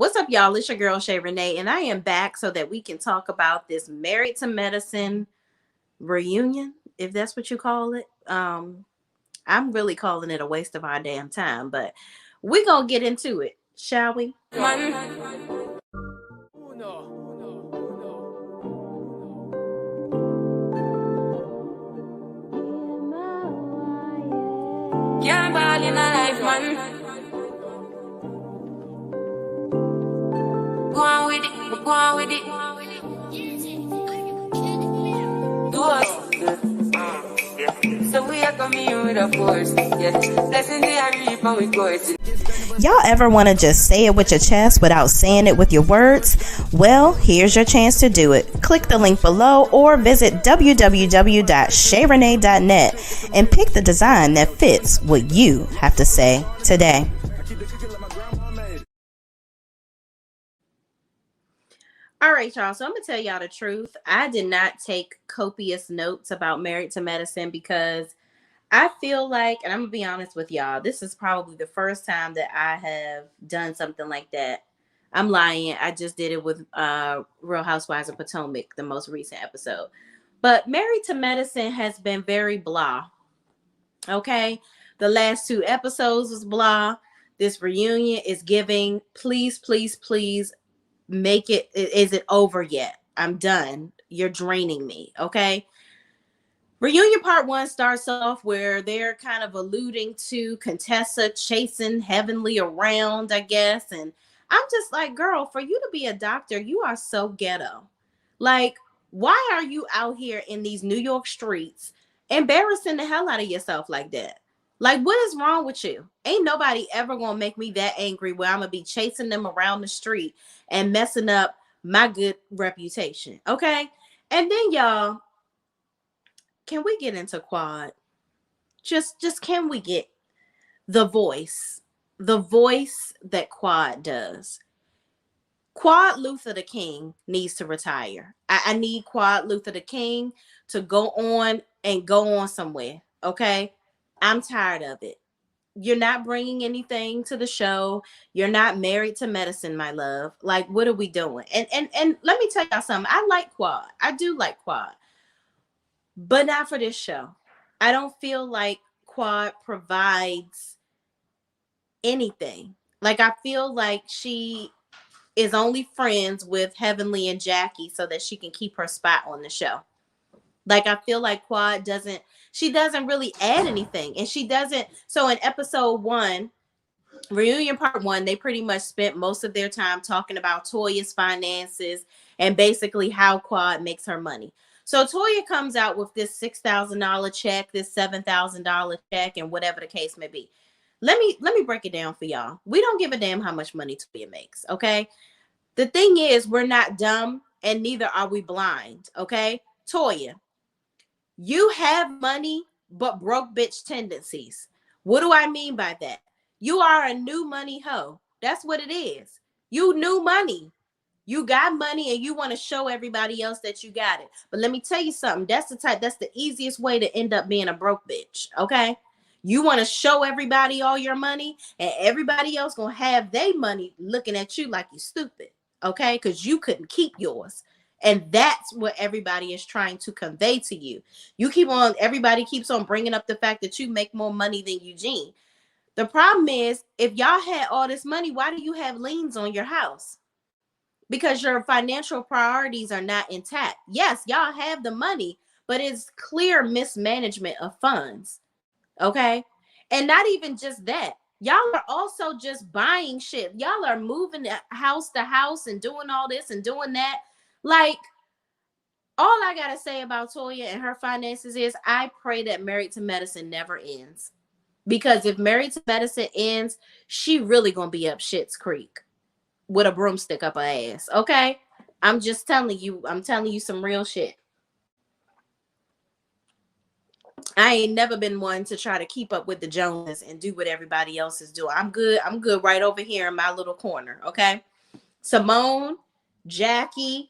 What's up, y'all? It's your girl Shay Renee, and I am back so that we can talk about this Married to Medicine reunion, if that's what you call it. I'm really calling it a waste of our damn time, but we're gonna get into it, shall we? Can't ball in a life, man. Go on with it, go on with it. Do us. So we are coming with a force. Yes, blessing the reap and we course. Y'all ever want to just say it with your chest without saying it with your words? Well, here's your chance to do it. Click the link below or visit www.shayrenee.net and pick the design that fits what you have to say today. All right, y'all. So I'm gonna tell y'all the truth. I did not take copious notes about Married to Medicine because I feel like, and I'm gonna be honest with y'all, this is probably the first time that I have done something like that. I'm lying. I just did it with Real Housewives of Potomac, the most recent episode. But Married to Medicine has been very blah. Okay, the last two episodes was blah. This reunion is giving. Please, please, please make it. Is it over yet? I'm done. You're draining me. Okay. Reunion part one starts off where they're kind of alluding to Contessa chasing Heavenly around, I guess. And I'm just like, girl, for you to be a doctor, you are so ghetto. Like, why are you out here in these New York streets embarrassing the hell out of yourself like that? Like, what is wrong with you? Ain't nobody ever gonna make me that angry where I'm gonna be chasing them around the street and messing up my good reputation. Okay. And then y'all, can we get into Quad? Just can we get the voice that Quad does? Quad Luther the King needs to retire. I need Quad Luther the King to go on somewhere. Okay, I'm tired of it. You're not bringing anything to the show. You're not Married to Medicine, my love. Like, what are we doing? And let me tell y'all something. I like Quad. I do like Quad, but not for this show. I don't feel like Quad provides anything. Like, I feel like she is only friends with Heavenly and Jackie so that she can keep her spot on the show. Like, I feel like Quad she doesn't really add anything. And she doesn't. So in episode one, reunion part one, they pretty much spent most of their time talking about Toya's finances and basically how Quad makes her money. So Toya comes out with this $6,000 check, this $7,000 check, and whatever the case may be. Let me break it down for y'all. We don't give a damn how much money Toya makes, okay? The thing is, we're not dumb, and neither are we blind, okay? Toya, you have money, but broke bitch tendencies. What do I mean by that? You are a new money hoe. That's what it is. You new money. You got money and you want to show everybody else that you got it. But let me tell you something. That's the easiest way to end up being a broke bitch. Okay. You want to show everybody all your money and everybody else gonna have their money looking at you like you stupid. Okay. Because you couldn't keep yours. And that's what everybody is trying to convey to you. Everybody keeps on bringing up the fact that you make more money than Eugene. The problem is, if y'all had all this money, why do you have liens on your house? Because your financial priorities are not intact. Yes, y'all have the money, but it's clear mismanagement of funds. Okay. And not even just that. Y'all are also just buying shit. Y'all are moving house to house and doing all this and doing that. Like, all I got to say about Toya and her finances is I pray that Married to Medicine never ends. Because if Married to Medicine ends, she really going to be up Shit's Creek with a broomstick up her ass. Okay. I'm just telling you, I'm telling you some real shit. I ain't never been one to try to keep up with the Joneses and do what everybody else is doing. I'm good right over here in my little corner. Okay. Simone, Jackie,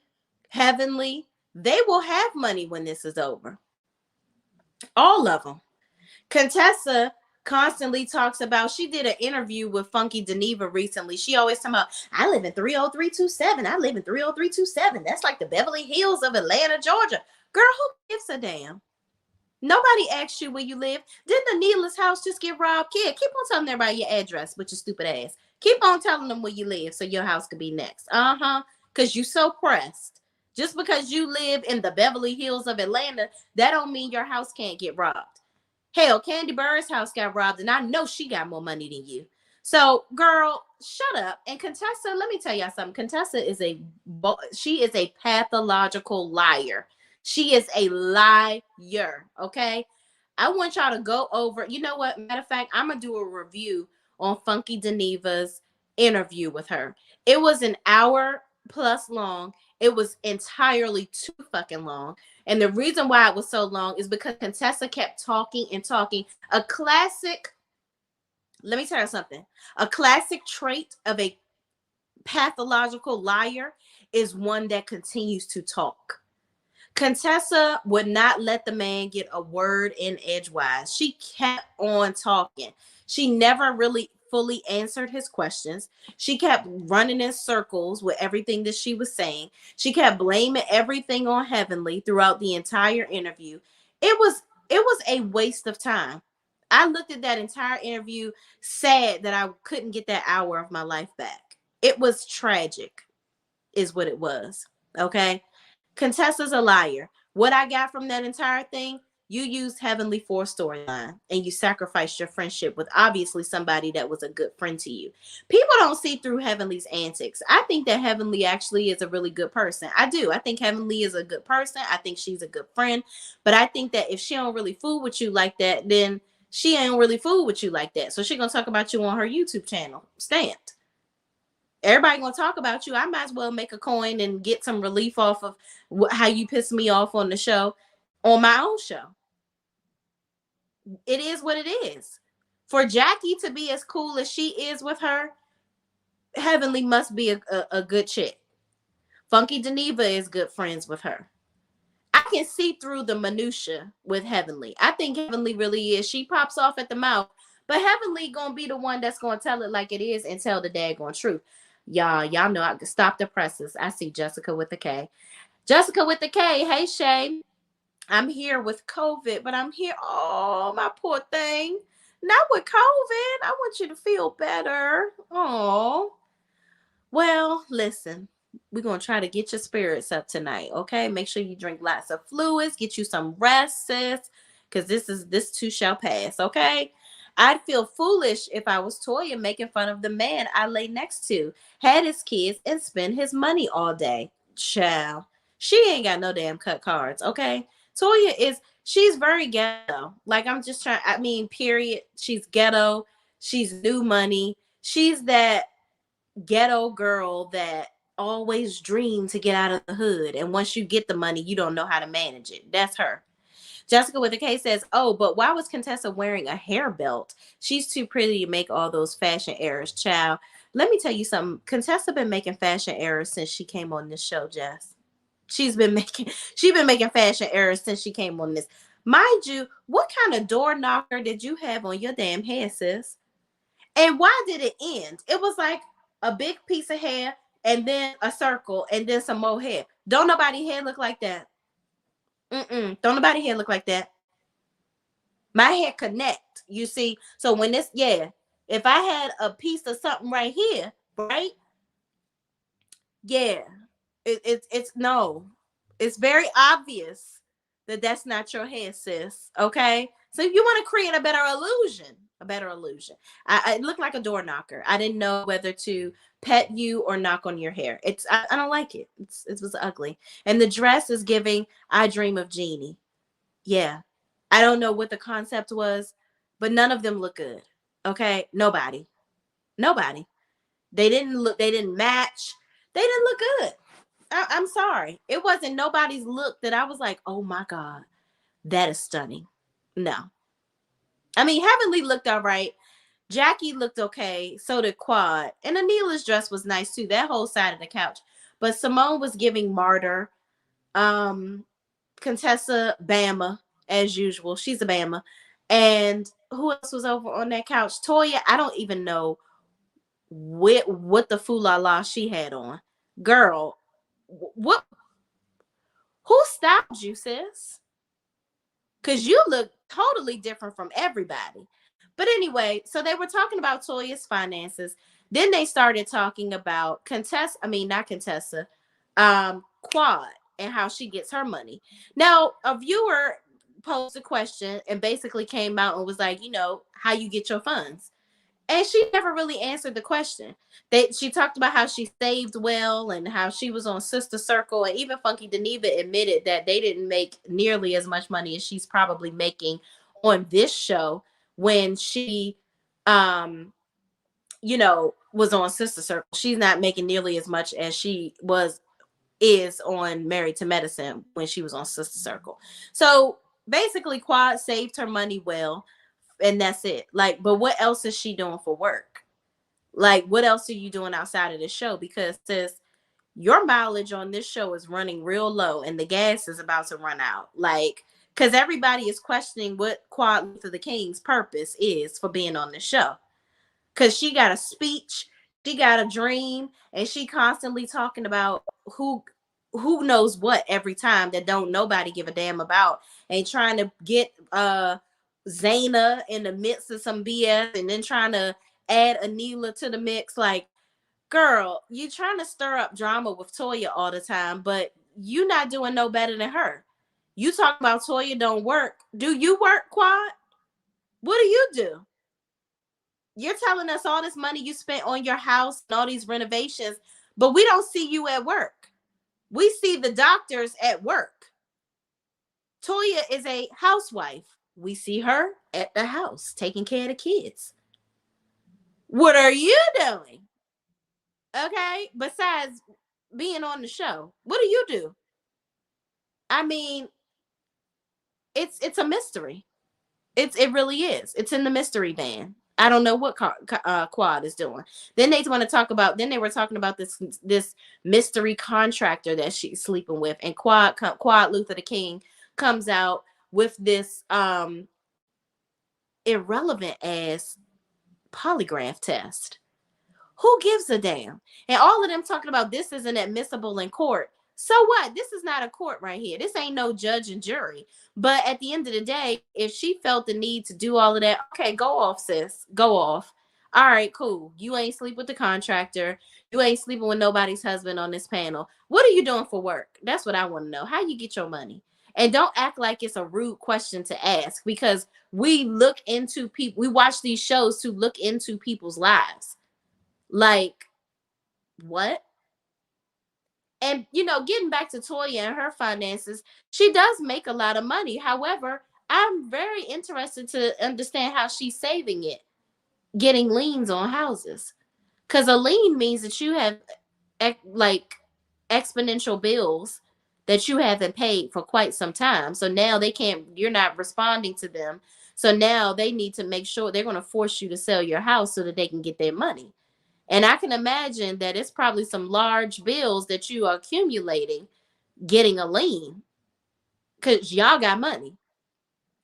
Heavenly, they will have money when this is over. All of them. Contessa constantly talks about, she did an interview with Funky Geneva recently. She always talking about, I live in 30327. I live in 30327. That's like the Beverly Hills of Atlanta, Georgia. Girl, who gives a damn? Nobody asked you where you live. Didn't the Needless house just get robbed? Kid, keep on telling everybody your address with your stupid ass. Keep on telling them where you live so your house could be next. Because you so pressed. Just because you live in the Beverly Hills of Atlanta, that don't mean your house can't get robbed. Hell, Candy Bird's house got robbed, and I know she got more money than you. So, girl, shut up. And Contessa, let me tell y'all something. Contessa is she is a pathological liar. She is a liar. Okay. I want y'all to go over. You know what? Matter of fact, I'm gonna do a review on Funky Geneva's interview with her. It was an hour plus long. It was entirely too fucking long. And the reason why it was so long is because Contessa kept talking and talking. A classic, let me tell you something. A classic trait of a pathological liar is one that continues to talk. Contessa would not let the man get a word in edgewise. She kept on talking. She never really fully answered his questions. She kept running in circles with everything that she was saying. She kept blaming everything on Heavenly throughout the entire interview. It was a waste of time. I looked at that entire interview sad that I couldn't get that hour of my life back. It was tragic, is what it was. Okay. Contessa's a liar. What I got from that entire thing, you used Heavenly for a storyline and you sacrificed your friendship with obviously somebody that was a good friend to you. People don't see through Heavenly's antics. I think that Heavenly actually is a really good person. I do. I think Heavenly is a good person. I think she's a good friend. But I think that if she don't really fool with you like that, then she ain't really fool with you like that. So she gonna talk about you on her YouTube channel. Stamped. Everybody gonna talk about you. I might as well make a coin and get some relief off of how you piss me off on the show, on my own show. It is what it is. For Jackie to be as cool as she is with her, Heavenly must be a good chick. Funky Geneva is good friends with her. I can see through the minutia with Heavenly. I think Heavenly really is. She pops off at the mouth, but Heavenly gonna be the one that's gonna tell it like it is and tell the daggone truth. Y'all know I can stop the presses. I see Jessica with the K. Jessica with the K. Hey, Shay. I'm here with COVID, but I'm here. Oh, my poor thing. Not with COVID. I want you to feel better. Oh. Well, listen. We're going to try to get your spirits up tonight, okay? Make sure you drink lots of fluids. Get you some rest, sis. Because this too shall pass, okay? I'd feel foolish if I was Toya making fun of the man I lay next to, had his kids, and spend his money all day. Child. She ain't got no damn cut cards, okay? She's very ghetto. Like, I'm just trying, I mean, period. She's ghetto. She's new money. She's that ghetto girl that always dreamed to get out of the hood. And once you get the money, you don't know how to manage it. That's her. Jessica with a K says, oh, but why was Contessa wearing a hair belt? She's too pretty to make all those fashion errors, child. Let me tell you something. Contessa been making fashion errors since she came on this show, Jess. She's been making fashion errors since she came on this. Mind you, what kind of door knocker did you have on your damn head, sis? And why did it end? It was like a big piece of hair and then a circle and then some more hair. Don't nobody hair look like that. Don't nobody hair look like that. My hair connect, you see. So when this, if I had a piece of something right here, right? Yeah, it's no. It's very obvious that that's not your hair, sis. Okay, so if you want to create a better illusion, I look like a door knocker. I didn't know whether to pet you or knock on your hair. I don't like it. It was ugly. And the dress is giving I Dream of Jeannie. Yeah. I don't know what the concept was, but none of them look good. Okay? Nobody. They didn't match. They didn't look good. I'm sorry. It wasn't nobody's look that I was like, oh my God, that is stunning. No. I mean, Heavenly looked all right. Jackie looked okay. So did Quad. And Anila's dress was nice too. That whole side of the couch. But Simone was giving martyr. Contessa, Bama, as usual. She's a Bama. And who else was over on that couch? Toya. I don't even know what the foolala she had on. Girl, what? Who styled you, sis? Because you look totally different from everybody. But anyway, so they were talking about Toya's finances. Then they started talking about Contessa, I mean, not Contessa, Quad, and how she gets her money. Now, a viewer posed a question and basically came out and was like, how you get your funds. And she never really answered the question. She talked about how she saved well and how she was on Sister Circle, and even Funky Deneva admitted that they didn't make nearly as much money as she's probably making on this show when she was on Sister Circle. She's not making nearly as much as she is on Married to Medicine when she was on Sister Circle. So basically Quad saved her money well, and that's it. Like, but what else is she doing for work? Like, what else are you doing outside of this show? Because sis, your mileage on this show is running real low and the gas is about to run out. Like, because everybody is questioning what Quad Luther the King's purpose is for being on the show. Because she got a speech, she got a dream, and she constantly talking about who knows what every time that don't nobody give a damn about, and trying to get Zaina in the midst of some BS, and then trying to add Anila to the mix. Like, girl, you trying to stir up drama with Toya all the time, but you not doing no better than her. You talk about Toya don't work. Do you work, Quad? What do you do? You're telling us all this money you spent on your house and all these renovations, but we don't see you at work. We see the doctors at work. Toya is a housewife. We see her at the house taking care of the kids. What are you doing? Okay, besides being on the show, what do you do? I mean, it's a mystery. It really is. It's in the mystery van. I don't know what Quad is doing. Then they want to talk about. Then they were talking about this mystery contractor that she's sleeping with, and Quad Luther the King comes out with this irrelevant ass polygraph test. Who gives a damn? And all of them talking about this isn't admissible in court. So what? This is not a court right here. This ain't no judge and jury. But at the end of the day, if she felt the need to do all of that, okay, go off, sis. Go off. All right, cool. You ain't sleep with the contractor. You ain't sleeping with nobody's husband on this panel. What are you doing for work? That's what I want to know. How you get your money? And don't act like it's a rude question to ask, because we look into people. We watch these shows to look into people's lives. Like, what? And getting back to Toya and her finances, she does make a lot of money. However, I'm very interested to understand how she's saving it, getting liens on houses. Because a lien means that you have like exponential bills that you haven't paid for quite some time. So now you're not responding to them. So now they need to make sure they're going to force you to sell your house so that they can get their money. And I can imagine that it's probably some large bills that you are accumulating getting a lien, because y'all got money.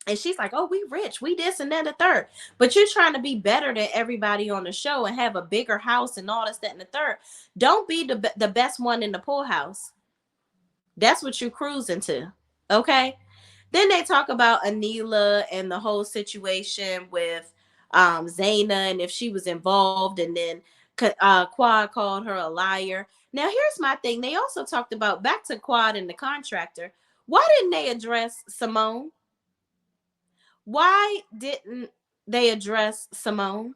And she's like, oh, we rich. We this and that and the third. But you're trying to be better than everybody on the show and have a bigger house and all this, that, and the third. Don't be the best one in the pool house. That's what you're cruising to. Okay? Then they talk about Anila and the whole situation with Zaina, and if she was involved, and then Quad called her a liar. Now, here's my thing. They also talked about, back to Quad and the contractor. Why didn't they address Simone? Why didn't they address Simone?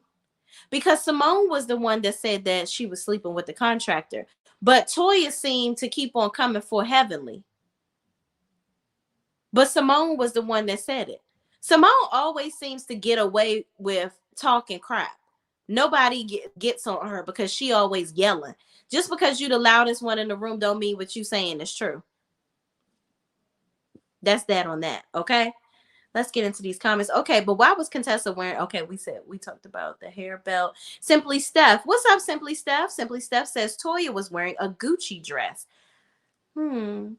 Because Simone was the one that said that she was sleeping with the contractor. But Toya seemed to keep on coming for Heavenly. But Simone was the one that said it. Simone always seems to get away with talking crap. Nobody gets on her because she always yelling. Just because you the loudest one in the room don't mean what you saying is true. That's that on that, okay? Let's get into these comments. Okay, but why was Contessa wearing... Okay, we talked about the hair belt. Simply Steph. What's up, Simply Steph? Simply Steph says Toya was wearing a Gucci dress. No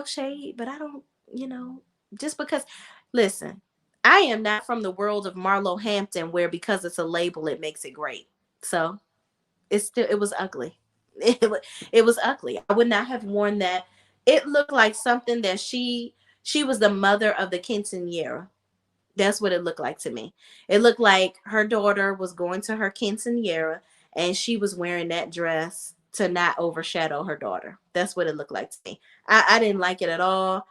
shade, but I don't, just because Listen, I am not from the world of Marlo Hampton where because it's a label it makes it great. So it was ugly. It was ugly. I would not have worn that. It looked like something that she was the mother of the quinceanera. That's what it looked like to me. It looked like her daughter was going to her quinceanera and she was wearing that dress to not overshadow her daughter. That's what it looked like to me. I didn't like it at all.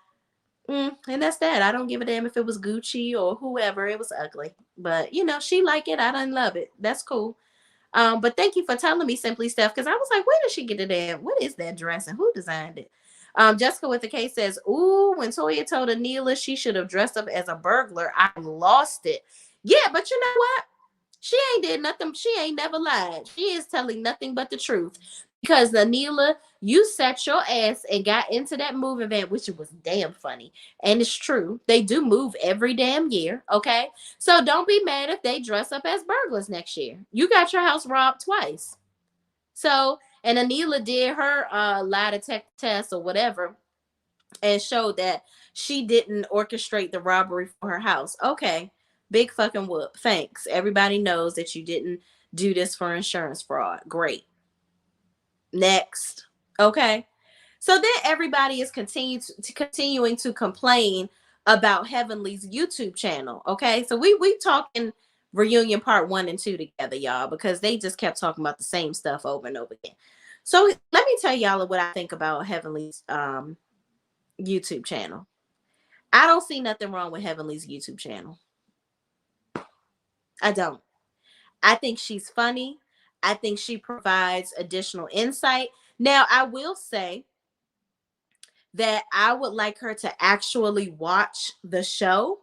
And that's that. I don't give a damn if it was Gucci or whoever. It was ugly. But she like it. I didn't love it. That's cool. But thank you for telling me, Simply Steph, because I was like, where did she get it at? What is that dress and who designed it? Jessica with the case says, ooh, when Toya told Anila she should have dressed up as a burglar, I lost it. Yeah, but you know what? She ain't did nothing. She ain't never lied. She is telling nothing but the truth. Because Anila, you sat your ass and got into that moving van, which was damn funny. And it's true. They do move every damn year. Okay. So don't be mad if they dress up as burglars next year. You got your house robbed twice. So, and Anila did her lie detector test or whatever and showed that she didn't orchestrate the robbery for her house. Okay. Big fucking whoop. Thanks. Everybody knows that you didn't do this for insurance fraud. Great. Next. Okay. So then everybody is continuing to complain about Heavenly's YouTube channel. Okay. So we talking reunion part 1 and 2 together, y'all, because they just kept talking about the same stuff over and over again. So let me tell y'all what I think about Heavenly's YouTube channel. I don't see nothing wrong with Heavenly's YouTube channel. I don't. I think she's funny. I think she provides additional insight. Now, I will say that I would like her to actually watch the show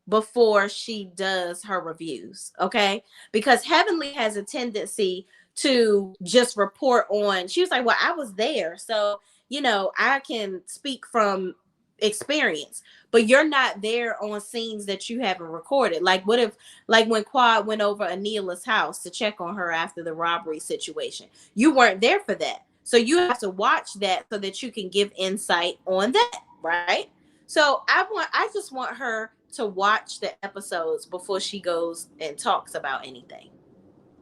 before she does her reviews, okay? Because Heavenly has a tendency to just report on. She was like, well, I was there, so I can speak from experience, but you're not there on scenes that you haven't recorded. Like, what if, like, when Quad went over Anila's house to check on her after the robbery situation, you weren't there for that, so you have to watch that so that you can give insight on that, right? So I just want her to watch the episodes before she goes and talks about anything.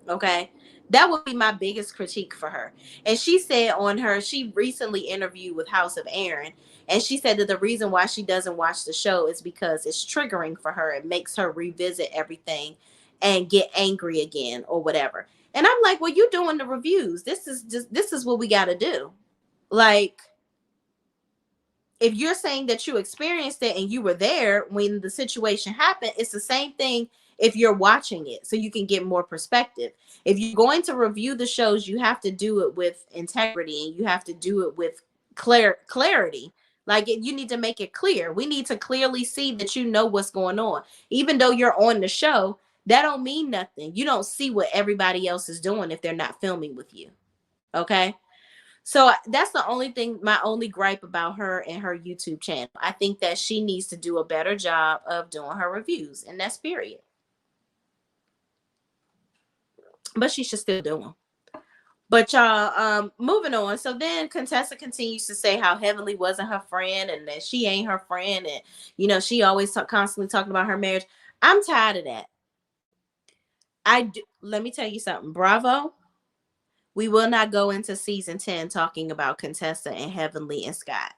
Okay. That would be my biggest critique for her. And she said she recently interviewed with House of Aaron, and she said that the reason why she doesn't watch the show is because it's triggering for her. It makes her revisit everything and get angry again or whatever. And I'm like, well, you're doing the reviews. This is what we got to do. Like, if you're saying that you experienced it and you were there when the situation happened, it's the same thing if you're watching it so you can get more perspective. If you're going to review the shows, you have to do it with integrity and you have to do it with clarity. Like, you need to make it clear. We need to clearly see that you know what's going on. Even though you're on the show, that don't mean nothing. You don't see what everybody else is doing if they're not filming with you. Okay? So that's the only thing, my only gripe about her and her YouTube channel. I think that she needs to do a better job of doing her reviews, and that's period. But she should still do them. But y'all, moving on. So then Contessa continues to say how Heavenly wasn't her friend and that she ain't her friend. And, she always constantly talking about her marriage. I'm tired of that. Let me tell you something. Bravo. We will not go into season 10 talking about Contessa and Heavenly and Scott.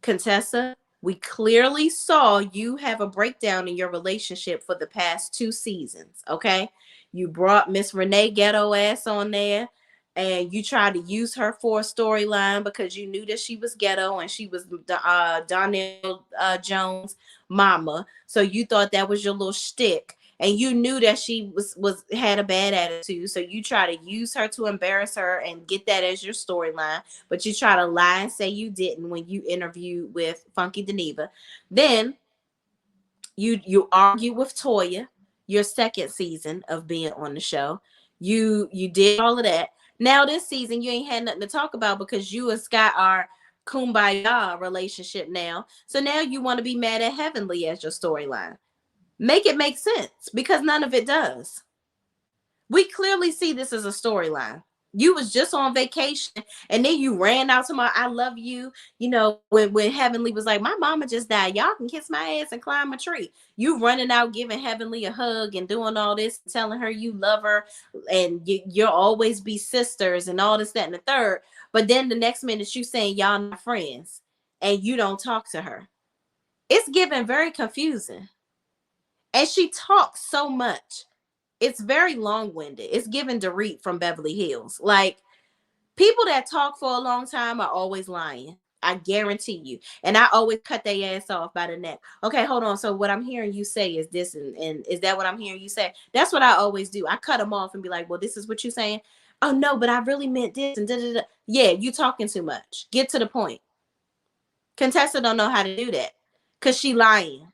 Contessa, we clearly saw you have a breakdown in your relationship for the past 2 seasons, okay? You brought Miss Renee Ghetto ass on there, and you tried to use her for a storyline because you knew that she was ghetto and she was Donnell Jones' mama. So you thought that was your little shtick. And you knew that she had a bad attitude, so you try to use her to embarrass her and get that as your storyline. But you try to lie and say you didn't when you interviewed with Funky Deneva. Then you argue with Toya, your second season of being on the show. You did all of that. Now this season you ain't had nothing to talk about because you and Scott are kumbaya relationship now. So now you want to be mad at Heavenly as your storyline. Make it make sense, because none of it does. We clearly see this as a storyline. You was just on vacation, and then you ran out to my I love you. You know, when Heavenly was like, my mama just died. Y'all can kiss my ass and climb a tree. You running out, giving Heavenly a hug and doing all this, telling her you love her, and you'll always be sisters and all this, that, and the third. But then the next minute you saying y'all not friends, and you don't talk to her. It's given very confusing. And she talks so much. It's very long-winded. It's given Dorit from Beverly Hills. Like, people that talk for a long time are always lying. I guarantee you. And I always cut their ass off by the neck. Okay, hold on. So what I'm hearing you say is this, and is that what I'm hearing you say? That's what I always do. I cut them off and be like, well, this is what you're saying. Oh no, but I really meant this and da da da. Yeah, you talking too much. Get to the point. Contessa don't know how to do that because she lying.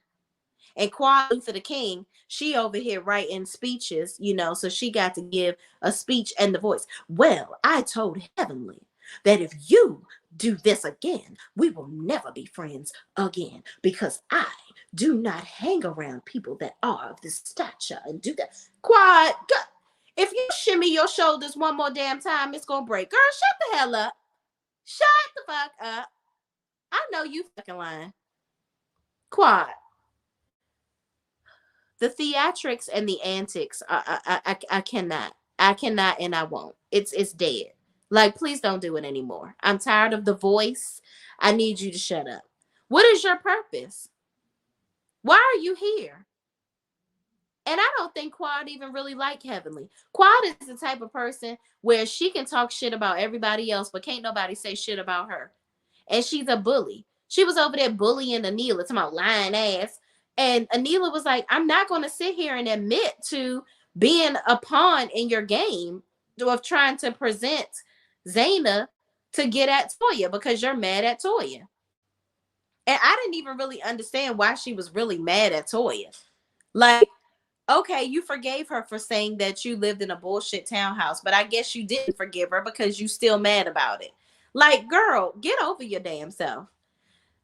And Quad Luther the King, she over here writing speeches, you know, so she got to give a speech and the voice. Well, I told Heavenly that if you do this again, we will never be friends again because I do not hang around people that are of this stature and do that. Quad, if you shimmy your shoulders one more damn time, it's going to break. Girl, shut the hell up. Shut the fuck up. I know you fucking lying. Quad. The theatrics and the antics, I cannot, and I won't. It's dead. Like, please don't do it anymore. I'm tired of the voice. I need you to shut up. What is your purpose? Why are you here? And I don't think Quad even really like Heavenly. Quad is the type of person where she can talk shit about everybody else, but can't nobody say shit about her. And she's a bully. She was over there bullying Anila, talking about lying ass. And Anila was like, I'm not going to sit here and admit to being a pawn in your game of trying to present Zaina to get at Toya because you're mad at Toya. And I didn't even really understand why she was really mad at Toya. Like, okay, you forgave her for saying that you lived in a bullshit townhouse, but I guess you didn't forgive her because you still mad about it. Like, girl, get over your damn self.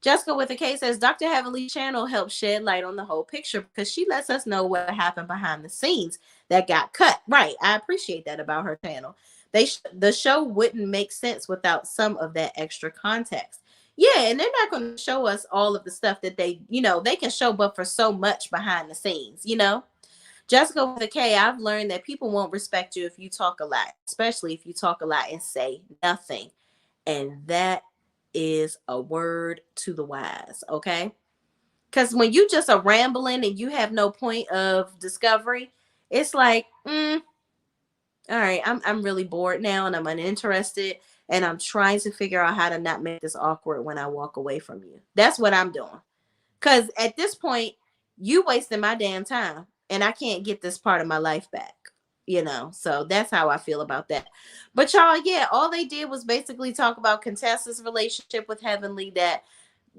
Jessica with a K says Dr. Heavenly's channel helps shed light on the whole picture because she lets us know what happened behind the scenes that got cut. Right. I appreciate that about her channel. The show wouldn't make sense without some of that extra context. Yeah, and they're not going to show us all of the stuff that they can show, but for so much behind the scenes, Jessica with a K, I've learned that people won't respect you if you talk a lot, especially if you talk a lot and say nothing. And that is a word to the wise, okay? Because when you just are rambling and you have no point of discovery, it's like, all right, I'm really bored now and I'm uninterested and I'm trying to figure out how to not make this awkward when I walk away from you. That's what I'm doing. Because at this point, you wasting my damn time and I can't get this part of my life back. So that's how I feel about that. But y'all, yeah, all they did was basically talk about Contessa's relationship with Heavenly that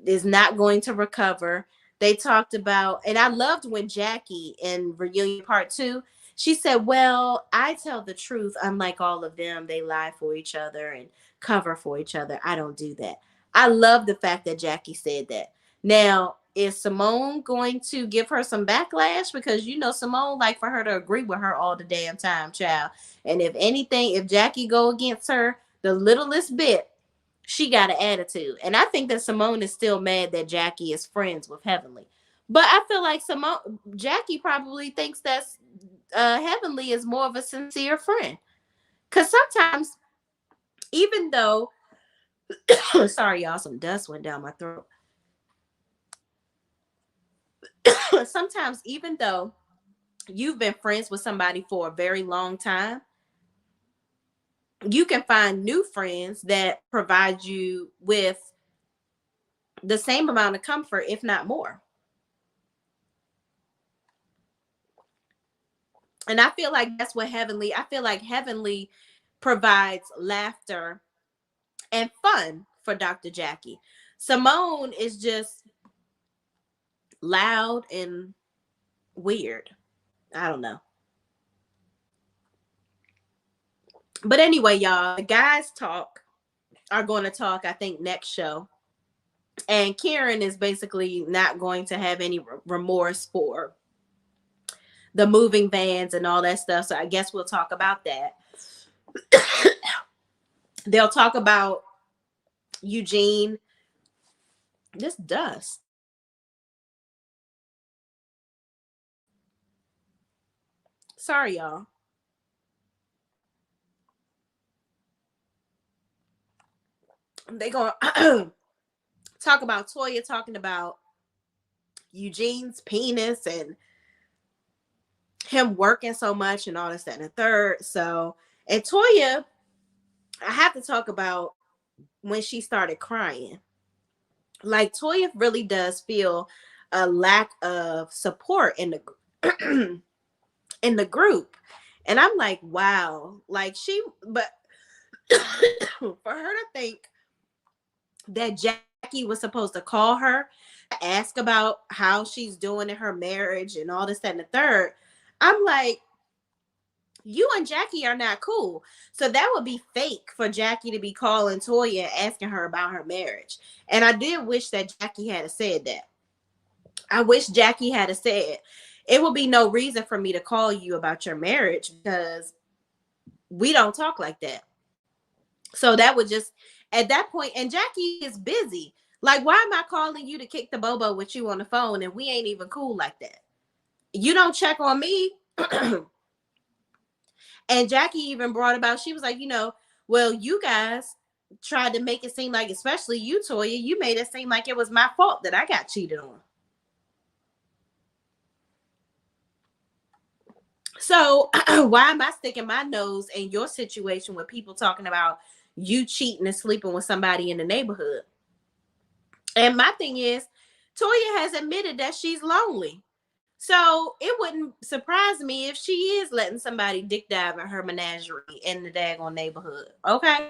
is not going to recover. They talked about, and I loved when Jackie in Reunion Part 2, she said, well, I tell the truth. Unlike all of them, they lie for each other and cover for each other. I don't do that. I love the fact that Jackie said that. Now, is Simone going to give her some backlash? Because Simone like for her to agree with her all the damn time, child. And if anything, if Jackie go against her the littlest bit, she got an attitude. And I think that Simone is still mad that Jackie is friends with Heavenly. But I feel like Jackie probably thinks that Heavenly is more of a sincere friend. Because sometimes, even though, sorry y'all, some dust went down my throat. Sometimes, even though you've been friends with somebody for a very long time, you can find new friends that provide you with the same amount of comfort, if not more. And I feel like that's what I feel like Heavenly provides laughter and fun for Dr. Jackie. Simone is just loud and weird. I don't know. But anyway, y'all, the guys are going to talk, I think, next show. And Karen is basically not going to have any remorse for the moving vans and all that stuff. So I guess we'll talk about that. They'll talk about Eugene. This dust. Sorry, y'all. They gonna talk about Toya talking about Eugene's penis and him working so much and all this, that, and the third. So, and Toya, I have to talk about when she started crying. Like, Toya really does feel a lack of support in the in the group. And I'm like, wow. Like, but for her to think that Jackie was supposed to call her, ask about how she's doing in her marriage and all this, that, and the third, I'm like, you and Jackie are not cool. So that would be fake for Jackie to be calling Toya and asking her about her marriage. And I did wish that Jackie had said that. I wish Jackie had said, it will be no reason for me to call you about your marriage because we don't talk like that. So that would just, at that point, and Jackie is busy. Like, why am I calling you to kick the bobo with you on the phone and we ain't even cool like that? You don't check on me. And Jackie even brought about, she was like, well, you guys tried to make it seem like, especially you, Toya, you made it seem like it was my fault that I got cheated on. So why am I sticking my nose in your situation with people talking about you cheating and sleeping with somebody in the neighborhood? And my thing is, Toya has admitted that she's lonely. So it wouldn't surprise me if she is letting somebody dick dive in her menagerie in the daggone neighborhood. Okay.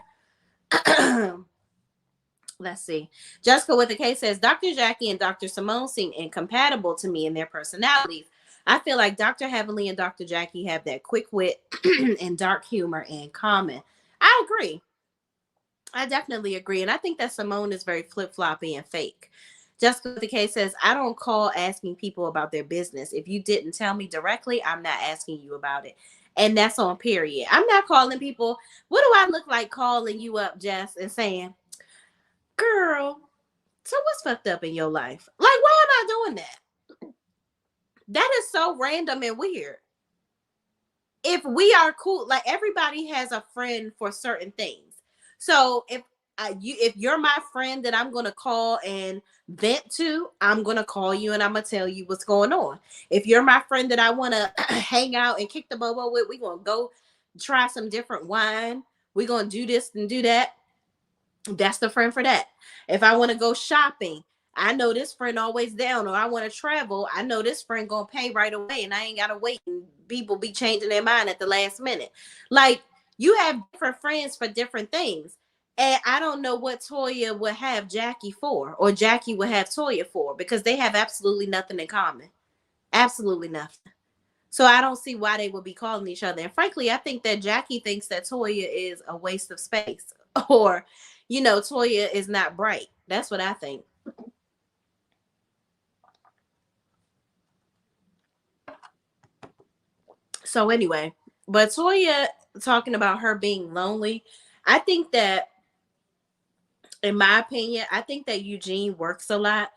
Let's see. Jessica with the case says Dr. Jackie and Dr. Simone seem incompatible to me in their personalities. I feel like Dr. Heavenly and Dr. Jackie have that quick wit and dark humor in common. I agree. I definitely agree. And I think that Simone is very flip floppy and fake. Jessica with the case says, I don't call asking people about their business. If you didn't tell me directly, I'm not asking you about it. And that's on period. I'm not calling people. What do I look like calling you up, Jess, and saying, girl, so what's fucked up in your life? Like, why am I doing that? That is so random and weird. If we are cool, like everybody has a friend for certain things. So if you're my friend that I'm gonna call and vent to, I'm gonna call you and I'm gonna tell you what's going on. If you're my friend that I want to hang out and kick the bobo with, we're gonna go try some different wine. We're gonna do this and do that. That's the friend for that. If I want to go shopping, I know this friend always down, or I want to travel, I know this friend gonna pay right away and I ain't gotta wait and people be changing their mind at the last minute. Like, you have different friends for different things. And I don't know what Toya would have Jackie for, or Jackie would have Toya for, because they have absolutely nothing in common. Absolutely nothing. So I don't see why they would be calling each other. And frankly, I think that Jackie thinks that Toya is a waste of space or, Toya is not bright. That's what I think. So anyway, but Toya talking about her being lonely, I think that, in my opinion, I think that Eugene works a lot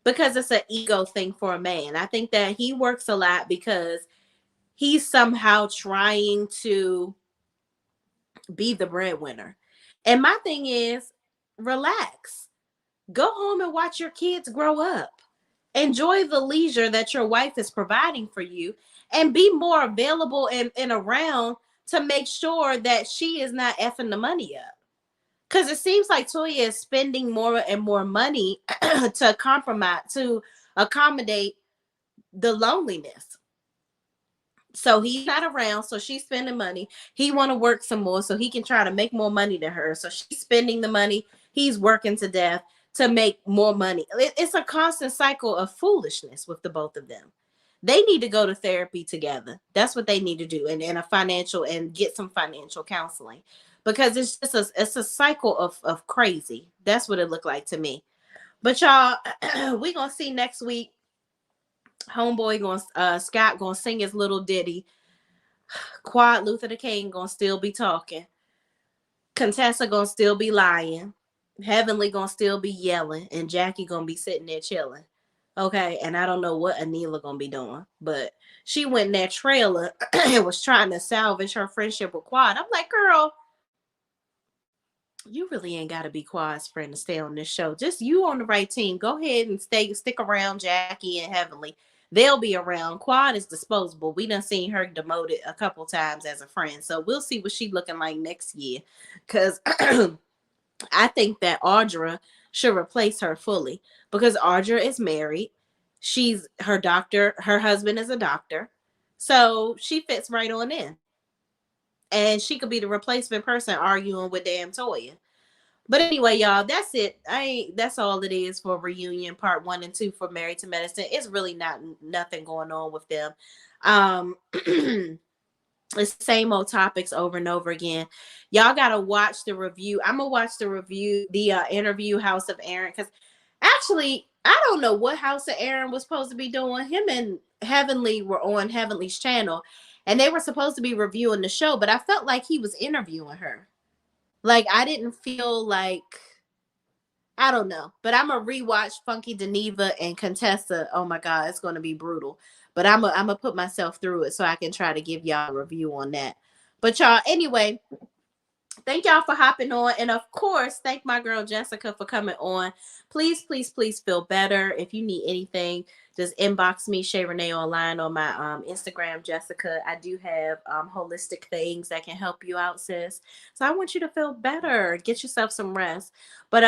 because it's an ego thing for a man. I think that he works a lot because he's somehow trying to be the breadwinner. And my thing is, relax. Go home and watch your kids grow up. Enjoy the leisure that your wife is providing for you and be more available and around to make sure that she is not effing the money up. Because it seems like Toya is spending more and more money to compromise, to accommodate the loneliness. So he's not around, so she's spending money. He want to work some more so he can try to make more money than her. So she's spending the money. He's working to death to make more money. It's a constant cycle of foolishness with the both of them. They need to go to therapy together. That's what they need to do, and a financial, and get some financial counseling, because it's a cycle of crazy. That's what it looked like to me. But y'all, we gonna see next week. Homeboy gonna Scott gonna sing his little ditty. Quad Luther the King gonna still be talking. Contessa gonna still be lying. Heavenly gonna still be yelling, and Jackie gonna be sitting there chilling. Okay, and I don't know what Anila gonna be doing, but she went in that trailer and was trying to salvage her friendship with Quad. I'm like, girl, you really ain't gotta be Quad's friend to stay on this show. Just you on the right team. Go ahead and stick around Jackie and Heavenly. They'll be around. Quad is disposable. We done seen her demoted a couple times as a friend, so we'll see what she looking like next year. Cause I think that Audra should replace her fully because Audra is married. She's her doctor. Her husband is a doctor. So she fits right on in. And she could be the replacement person arguing with damn Toya. But anyway, y'all, that's it. That's all it is for reunion part 1 and 2 for Married to Medicine. It's really not nothing going on with them. It's the same old topics over and over again. Y'all gotta watch the review. I'm gonna watch the review, the interview House of Aaron, because actually I don't know what House of Aaron was supposed to be doing. Him and Heavenly were on Heavenly's channel, and they were supposed to be reviewing the show, but I felt like he was interviewing her. Like I didn't feel like, I don't know, but I'm gonna rewatch Funky Deneva and Contessa. Oh my god, it's gonna be brutal. But I'm gonna put myself through it so I can try to give y'all a review on that. But y'all, anyway, thank y'all for hopping on, and of course, thank my girl Jessica for coming on. Please, please, please feel better. If you need anything, just inbox me, Shay Renee Online, on my Instagram, Jessica. I do have holistic things that can help you out, sis. So I want you to feel better. Get yourself some rest. But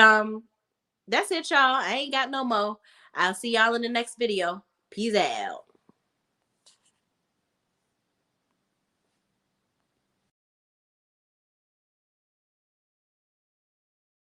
that's it, y'all. I ain't got no more. I'll see y'all in the next video. Peace out.